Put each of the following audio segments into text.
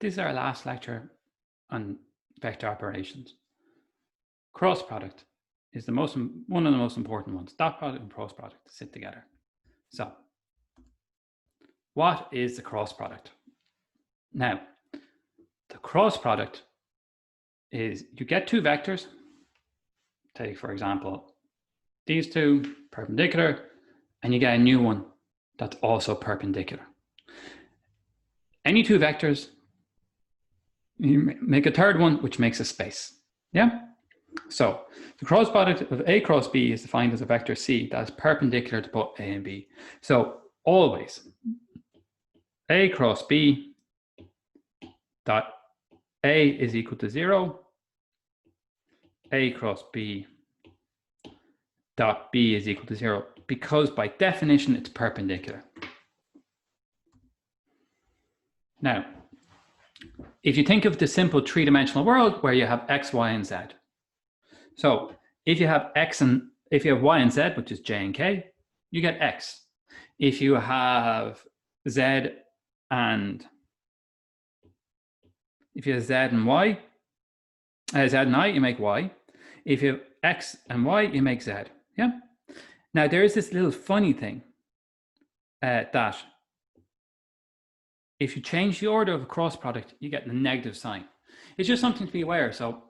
This is our last lecture on vector operations. Cross product is one of the most important ones. Dot product and cross product sit together. So, what is the cross product? Now, the cross product is you get two vectors. Take, for example, these two perpendicular, and you get a new one that's also perpendicular. Any two vectors, you make a third one, which makes a space. Yeah? So the cross product of A cross B is defined as a vector C that is perpendicular to both A and B. So always A cross B dot A is equal to 0. A cross B dot B is equal to 0, because by definition it's perpendicular. Now, if you think of the simple three-dimensional world where you have X, Y, and Z. So if you have Y and Z, which is J and K, you get X. If you have Z and Y, Z and I, you make Y. If you have X and Y, you make Z. Yeah. Now there is this little funny thing that if you change the order of a cross product, you get the negative sign. It's just something to be aware. So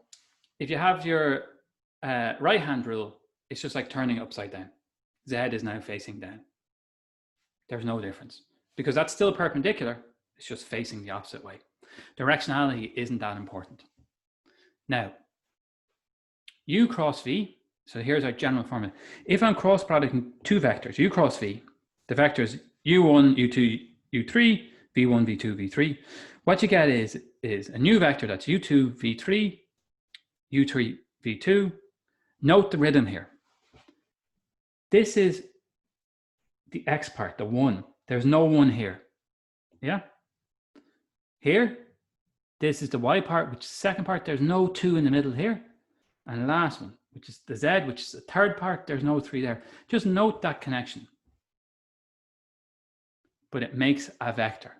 if you have your right-hand rule, it's just like turning it upside down. Z is now facing down. There's no difference because that's still perpendicular. It's just facing the opposite way. Directionality isn't that important. Now, U cross V. So here's our general formula. If I'm cross producting two vectors, U cross V, the vectors U1, U2, U3, V1, V2, V3, what you get is a new vector that's U2, V3, U3, V2. Note the rhythm here. This is the X part, the 1. There's no 1 here. Yeah? Here, this is the Y part, which is the second part. There's no 2 in the middle here. And the last one, which is the Z, which is the third part. There's no 3 there. Just note that connection. But it makes a vector.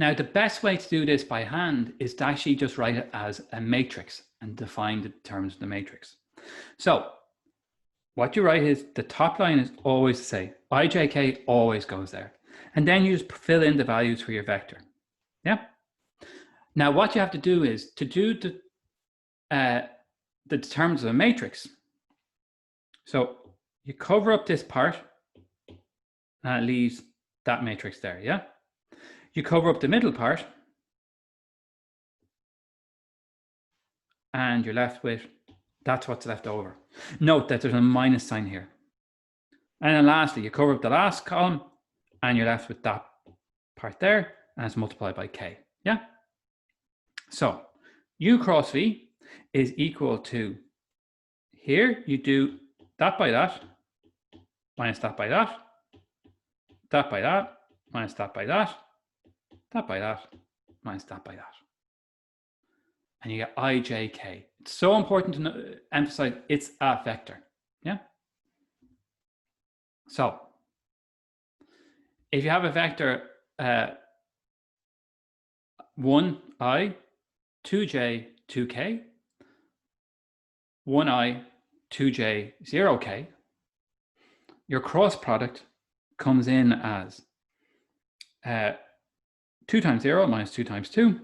Now, the best way to do this by hand is to actually just write it as a matrix and define the terms of the matrix. So what you write is the top line is always the same. IJK always goes there. And then you just fill in the values for your vector. Yeah. Now, what you have to do is to do the terms of a matrix. So you cover up this part and it leaves that matrix there. Yeah. You cover up the middle part and you're left with, that's what's left over. Note that there's a minus sign here. And then lastly, you cover up the last column and you're left with that part there and it's multiplied by K. Yeah. So U cross V is equal to, here you do that by that, minus that by that, that by that, minus that by that, that by that, minus that by that. And you get IJK. It's so important to emphasize it's a vector. Yeah. So if you have a vector 1i, 2j, 2k, 1i, 2j, 0k, your cross product comes in as 2 times 0 minus 2 times 2,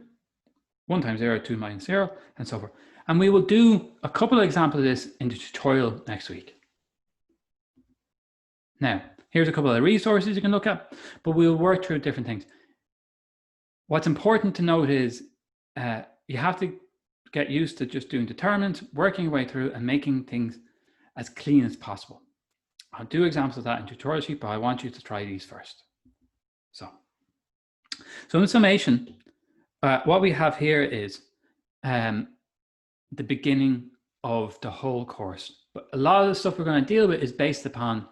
1 times 0, 2 minus 0, and so forth. And we will do a couple of examples of this in the tutorial next week. Now, here's a couple of resources you can look at, but we'll work through different things. What's important to note is you have to get used to just doing determinants, working your way through and making things as clean as possible. I'll do examples of that in tutorial sheet, but I want you to try these first. So in summation, what we have here is the beginning of the whole course. But a lot of the stuff we're going to deal with is based upon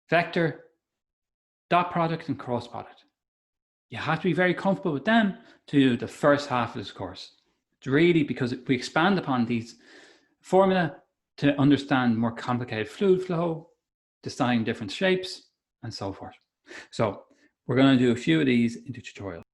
vector, dot product, and cross product. You have to be very comfortable with them to do the first half of this course. It's really because we expand upon these formula to understand more complicated fluid flow, design different shapes, and so forth. So we're going to do a few of these in the tutorial.